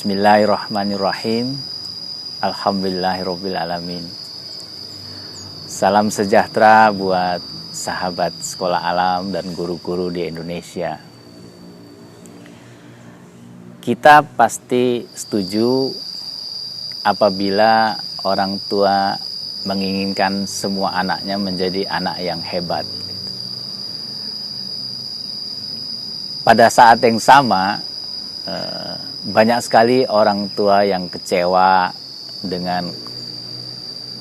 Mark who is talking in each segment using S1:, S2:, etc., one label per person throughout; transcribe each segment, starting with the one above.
S1: Bismillahirrahmanirrahim. Alhamdulillahirrabbilalamin. Salam sejahtera buat sahabat sekolah alam dan guru-guru di Indonesia. Kita pasti setuju apabila orang tua menginginkan semua anaknya menjadi anak yang hebat. Pada saat yang sama, banyak sekali orang tua yang kecewa dengan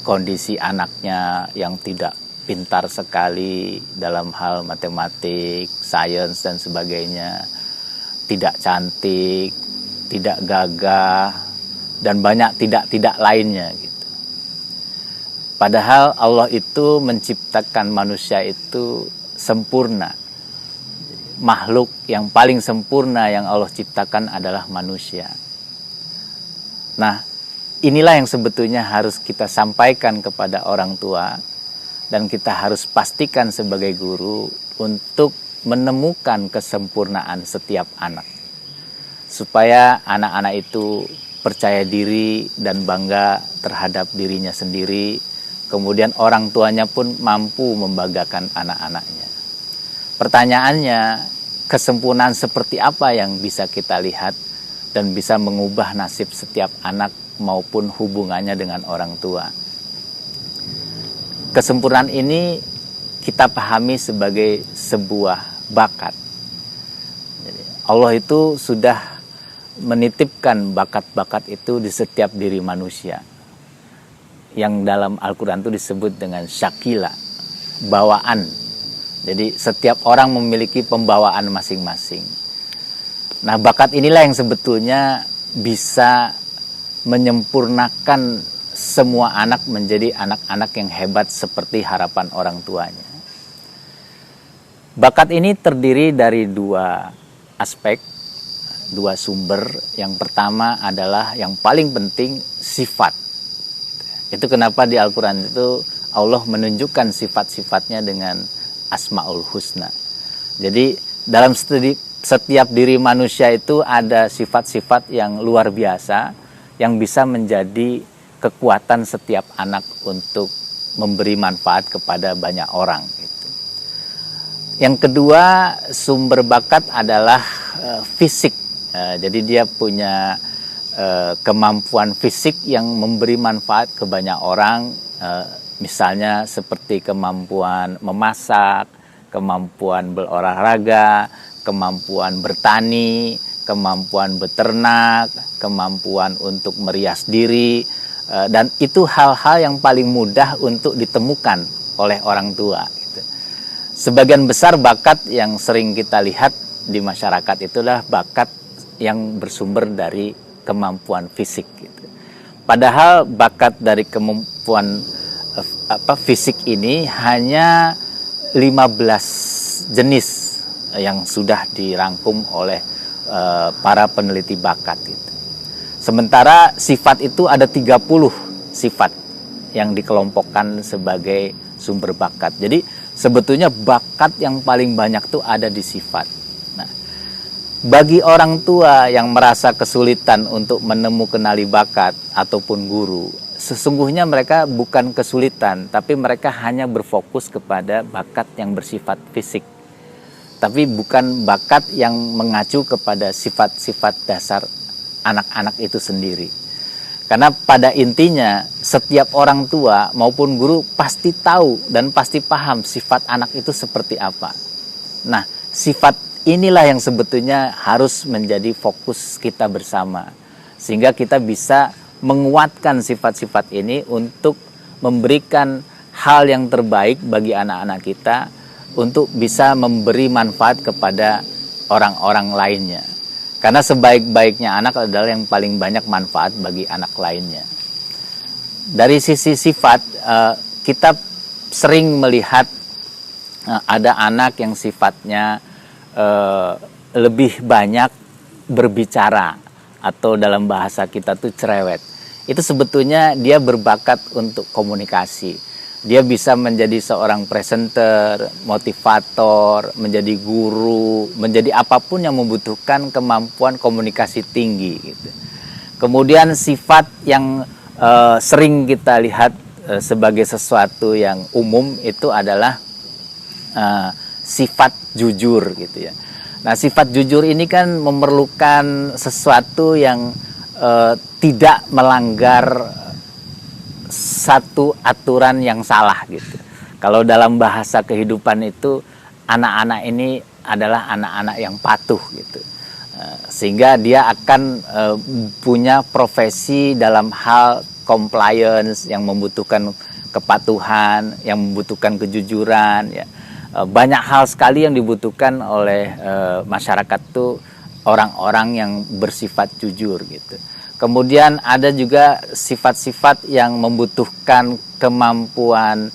S1: kondisi anaknya yang tidak pintar sekali dalam hal matematik, sains, dan sebagainya, tidak cantik, tidak gagah, dan banyak tidak lainnya gitu. Padahal Allah itu menciptakan manusia itu sempurna. Makhluk yang paling sempurna yang Allah ciptakan adalah manusia. Nah, inilah yang sebetulnya harus kita sampaikan kepada orang tua, dan kita harus pastikan sebagai guru untuk menemukan kesempurnaan setiap anak, supaya anak-anak itu percaya diri dan bangga terhadap dirinya sendiri. Kemudian orang tuanya pun mampu membanggakan anak-anaknya. Pertanyaannya, kesempurnaan seperti apa yang bisa kita lihat dan bisa mengubah nasib setiap anak maupun hubungannya dengan orang tua? Kesempurnaan ini kita pahami sebagai sebuah bakat. Jadi, Allah itu sudah menitipkan bakat-bakat itu di setiap diri manusia, yang dalam Al-Quran itu disebut dengan syakila, bawaan. Jadi setiap orang memiliki pembawaan masing-masing. Nah, bakat inilah yang sebetulnya bisa menyempurnakan semua anak menjadi anak-anak yang hebat seperti harapan orang tuanya. Bakat ini terdiri dari dua aspek, dua sumber. Yang pertama adalah yang paling penting, sifat. Itu kenapa di Al-Quran itu Allah menunjukkan sifat-sifatnya dengan Asmaul Husna. Jadi dalam setiap diri manusia itu ada sifat-sifat yang luar biasa yang bisa menjadi kekuatan setiap anak untuk memberi manfaat kepada banyak orang gitu. Yang kedua, sumber bakat adalah fisik. Jadi dia punya kemampuan fisik yang memberi manfaat ke banyak orang, misalnya seperti kemampuan memasak, kemampuan berolahraga, kemampuan bertani, kemampuan beternak, kemampuan untuk merias diri, dan itu hal-hal yang paling mudah untuk ditemukan oleh orang tua gitu. Sebagian besar bakat yang sering kita lihat di masyarakat itulah bakat yang bersumber dari kemampuan fisik gitu. Padahal bakat dari kemampuan fisik ini hanya 15 jenis yang sudah dirangkum oleh para peneliti bakat gitu. Sementara sifat itu ada 30 sifat yang dikelompokkan sebagai sumber bakat. Jadi sebetulnya bakat yang paling banyak tuh ada di sifat. Nah, bagi orang tua yang merasa kesulitan untuk menemukan bakat ataupun guru, sesungguhnya mereka bukan kesulitan, tapi mereka hanya berfokus kepada bakat yang bersifat fisik. Tapi bukan bakat yang mengacu kepada sifat-sifat dasar anak-anak itu sendiri. Karena pada intinya setiap orang tua maupun guru pasti tahu dan pasti paham sifat anak itu seperti apa. Nah, sifat inilah yang sebetulnya harus menjadi fokus kita bersama, sehingga kita bisa menguatkan sifat-sifat ini untuk memberikan hal yang terbaik bagi anak-anak kita, untuk bisa memberi manfaat kepada orang-orang lainnya. Karena sebaik-baiknya anak adalah yang paling banyak manfaat bagi anak lainnya. Dari sisi sifat, kita sering melihat ada anak yang sifatnya lebih banyak berbicara, atau dalam bahasa kita tuh cerewet. Itu sebetulnya dia berbakat untuk komunikasi. Dia bisa menjadi seorang presenter, motivator, menjadi guru, menjadi apapun yang membutuhkan kemampuan komunikasi tinggi gitu. Kemudian sifat yang sering kita lihat sebagai sesuatu yang umum itu adalah sifat jujur gitu ya. Nah, sifat jujur ini kan memerlukan sesuatu yang tidak melanggar satu aturan yang salah gitu. Kalau dalam bahasa kehidupan itu, anak-anak ini adalah anak-anak yang patuh gitu. Sehingga dia akan punya profesi dalam hal compliance yang membutuhkan kepatuhan, yang membutuhkan kejujuran ya. Banyak hal sekali yang dibutuhkan oleh masyarakat tuh orang-orang yang bersifat jujur gitu. Kemudian ada juga sifat-sifat yang membutuhkan kemampuan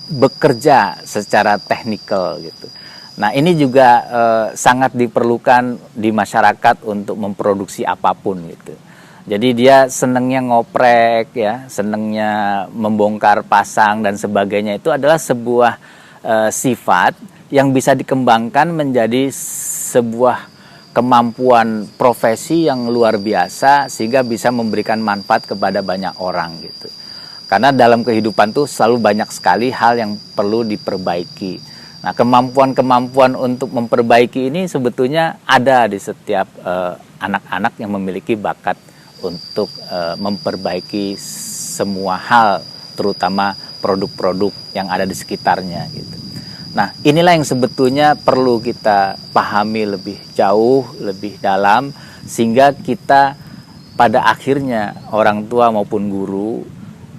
S1: bekerja secara teknikal gitu. Nah, ini juga sangat diperlukan di masyarakat untuk memproduksi apapun gitu. Jadi dia senangnya ngoprek ya, senangnya membongkar pasang dan sebagainya, itu adalah sebuah sifat yang bisa dikembangkan menjadi sebuah kemampuan profesi yang luar biasa sehingga bisa memberikan manfaat kepada banyak orang gitu. Karena dalam kehidupan tuh selalu banyak sekali hal yang perlu diperbaiki. Nah, kemampuan-kemampuan untuk memperbaiki ini sebetulnya ada di setiap anak-anak yang memiliki bakat untuk memperbaiki semua hal, terutama produk-produk yang ada di sekitarnya gitu. Nah, inilah yang sebetulnya perlu kita pahami lebih jauh, lebih dalam, sehingga kita pada akhirnya orang tua maupun guru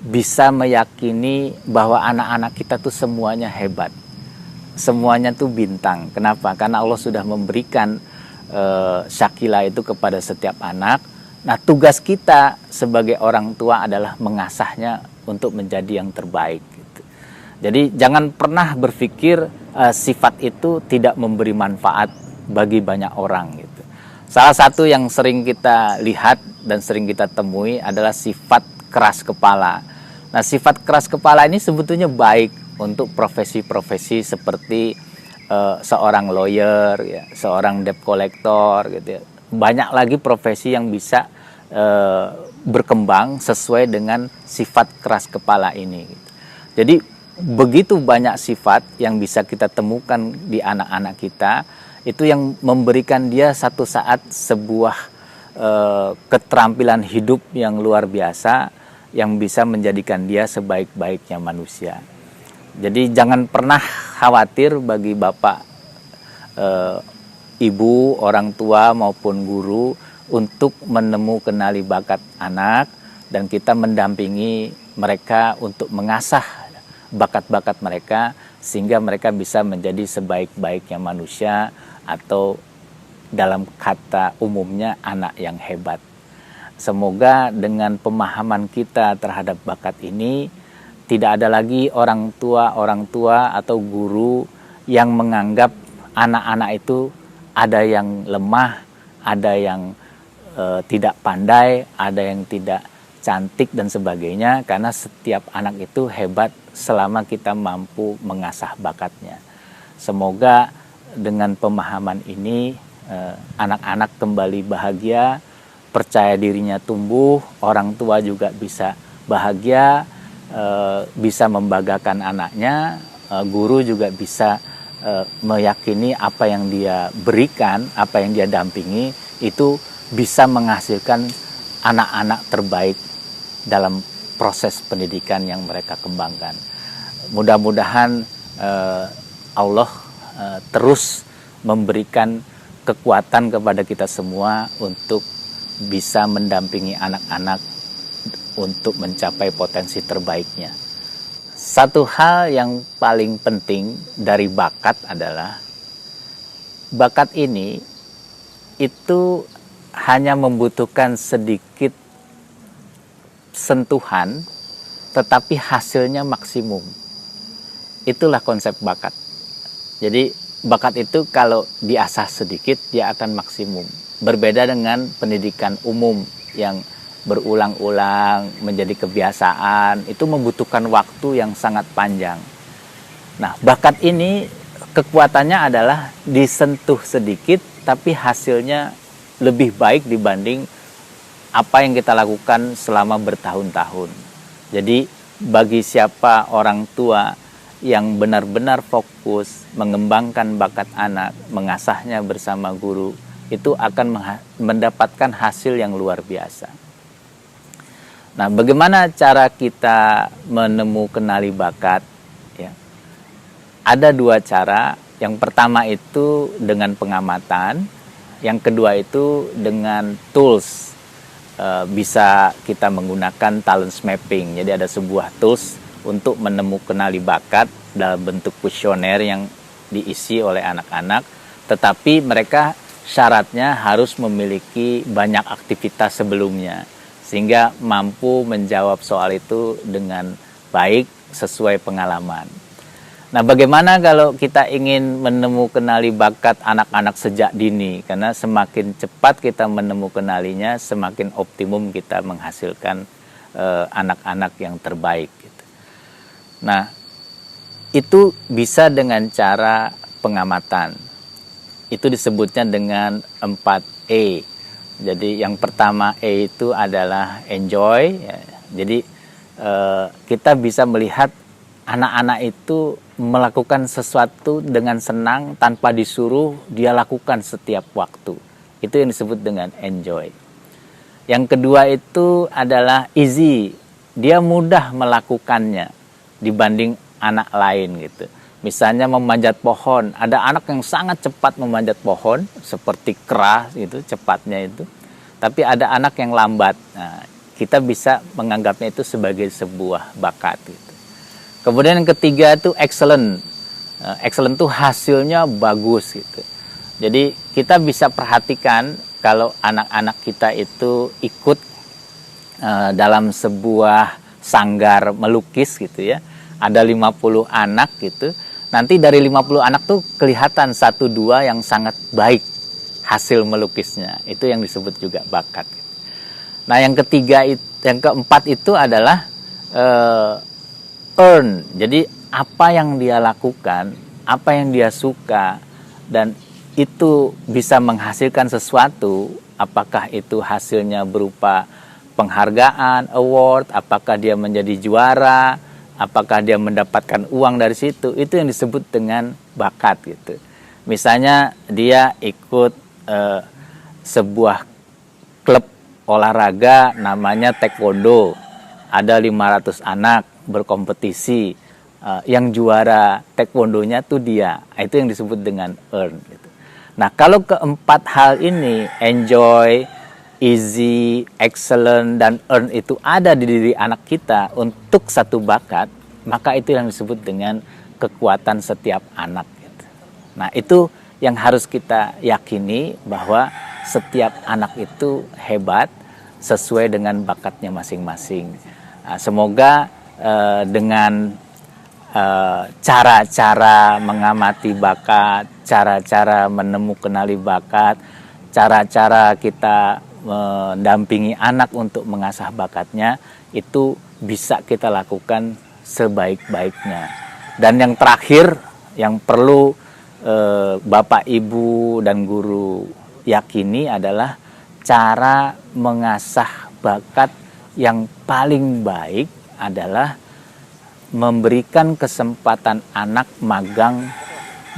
S1: bisa meyakini bahwa anak-anak kita tuh semuanya hebat. Semuanya tuh bintang. Kenapa? Karena Allah sudah memberikan syakila itu kepada setiap anak. Nah, tugas kita sebagai orang tua adalah mengasahnya untuk menjadi yang terbaik. Jadi jangan pernah berpikir sifat itu tidak memberi manfaat bagi banyak orang gitu. Salah satu yang sering kita lihat dan sering kita temui adalah sifat keras kepala. Nah, sifat keras kepala ini sebetulnya baik untuk profesi-profesi seperti seorang lawyer, ya, seorang debt collector gitu ya. Banyak lagi profesi yang bisa berkembang sesuai dengan sifat keras kepala ini gitu. Jadi begitu banyak sifat yang bisa kita temukan di anak-anak kita, itu yang memberikan dia satu saat sebuah keterampilan hidup yang luar biasa yang bisa menjadikan dia sebaik-baiknya manusia. Jadi jangan pernah khawatir bagi bapak, ibu, orang tua maupun guru untuk kenali bakat anak, dan kita mendampingi mereka untuk mengasah bakat-bakat mereka sehingga mereka bisa menjadi sebaik-baiknya manusia, atau dalam kata umumnya anak yang hebat. Semoga dengan pemahaman kita terhadap bakat ini tidak ada lagi orang tua atau guru yang menganggap anak-anak itu ada yang lemah, ada yang tidak pandai, ada yang tidak cantik dan sebagainya, karena setiap anak itu hebat selama kita mampu mengasah bakatnya. Semoga dengan pemahaman ini anak-anak kembali bahagia, percaya dirinya tumbuh, orang tua juga bisa bahagia, bisa membanggakan anaknya, guru juga bisa meyakini apa yang dia berikan, apa yang dia dampingi itu bisa menghasilkan anak-anak terbaik dalam proses pendidikan yang mereka kembangkan. Mudah-mudahan Allah terus memberikan kekuatan kepada kita semua untuk bisa mendampingi anak-anak untuk mencapai potensi terbaiknya. Satu hal yang paling penting dari bakat adalah bakat ini itu hanya membutuhkan sedikit sentuhan, tetapi hasilnya maksimum. Itulah konsep bakat. Jadi bakat itu kalau diasah sedikit dia akan maksimum. Berbeda dengan pendidikan umum yang berulang-ulang menjadi kebiasaan, itu membutuhkan waktu yang sangat panjang. Nah, bakat ini kekuatannya adalah disentuh sedikit tapi hasilnya lebih baik dibanding apa yang kita lakukan selama bertahun-tahun. Jadi bagi siapa orang tua yang benar-benar fokus mengembangkan bakat anak, mengasahnya bersama guru, itu akan mendapatkan hasil yang luar biasa. Nah, bagaimana cara kita kenali bakat? Ya. Ada dua cara. Yang pertama itu dengan pengamatan, yang kedua itu dengan tools. Bisa kita menggunakan talent mapping. Jadi ada sebuah tools untuk kenali bakat dalam bentuk kuesioner yang diisi oleh anak-anak, tetapi mereka syaratnya harus memiliki banyak aktivitas sebelumnya, sehingga mampu menjawab soal itu dengan baik sesuai pengalaman. Nah, bagaimana kalau kita ingin kenali bakat anak-anak sejak dini? Karena semakin cepat kita kenalinya, semakin optimum kita menghasilkan anak-anak yang terbaik. Gitu. Nah, itu bisa dengan cara pengamatan. Itu disebutnya dengan 4E. Jadi yang pertama E itu adalah enjoy. Ya. Jadi kita bisa melihat anak-anak itu melakukan sesuatu dengan senang tanpa disuruh, dia lakukan setiap waktu. Itu yang disebut dengan enjoy. Yang kedua itu adalah easy. Dia mudah melakukannya dibanding anak lain gitu. Misalnya memanjat pohon, ada anak yang sangat cepat memanjat pohon, seperti kera gitu, cepatnya itu. Tapi ada anak yang lambat. Nah, kita bisa menganggapnya itu sebagai sebuah bakat gitu. Kemudian yang ketiga itu excellent. Excellent itu hasilnya bagus gitu. Jadi kita bisa perhatikan kalau anak-anak kita itu ikut dalam sebuah sanggar melukis gitu ya. Ada 50 anak gitu. Nanti dari 50 anak tuh kelihatan 1-2 yang sangat baik hasil melukisnya. Itu yang disebut juga bakat. Nah, yang keempat itu adalah earn. Jadi apa yang dia lakukan, apa yang dia suka, dan itu bisa menghasilkan sesuatu, apakah itu hasilnya berupa penghargaan, award, apakah dia menjadi juara, apakah dia mendapatkan uang dari situ, itu yang disebut dengan bakat gitu. Misalnya dia ikut sebuah klub olahraga namanya taekwondo, ada 500 anak berkompetisi, yang juara taekwondonya tuh dia, itu yang disebut dengan earn gitu. Nah, kalau keempat hal ini, enjoy, easy, excellent, dan earn itu ada di diri anak kita untuk satu bakat, maka itu yang disebut dengan kekuatan setiap anak gitu. Nah, itu yang harus kita yakini, bahwa setiap anak itu hebat sesuai dengan bakatnya masing-masing. Nah, semoga dengan cara-cara mengamati bakat, cara-cara kenali bakat, cara-cara kita mendampingi anak untuk mengasah bakatnya, itu bisa kita lakukan sebaik-baiknya. Dan yang terakhir yang perlu Bapak, Ibu, dan guru yakini adalah cara mengasah bakat yang paling baik adalah memberikan kesempatan anak magang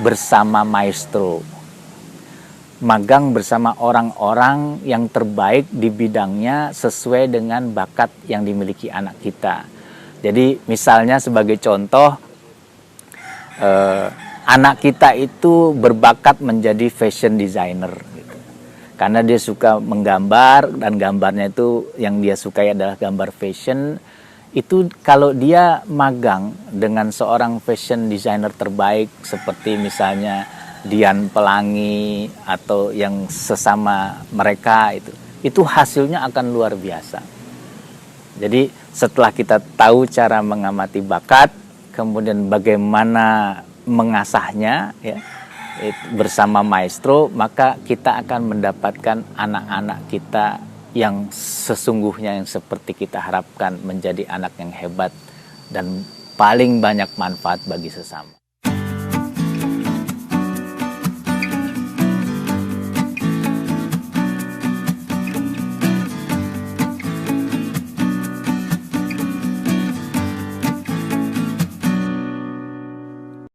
S1: bersama maestro. Magang bersama orang-orang yang terbaik di bidangnya sesuai dengan bakat yang dimiliki anak kita. Jadi misalnya sebagai contoh, anak kita itu berbakat menjadi fashion designer gitu. Karena dia suka menggambar, dan gambarnya itu yang dia sukai adalah gambar fashion. Itu kalau dia magang dengan seorang fashion designer terbaik seperti misalnya Dian Pelangi atau yang sesama mereka, itu hasilnya akan luar biasa. Jadi setelah kita tahu cara mengamati bakat, kemudian bagaimana mengasahnya ya, bersama maestro, maka kita akan mendapatkan anak-anak kita yang sesungguhnya yang seperti kita harapkan menjadi anak yang hebat dan paling banyak manfaat bagi sesama.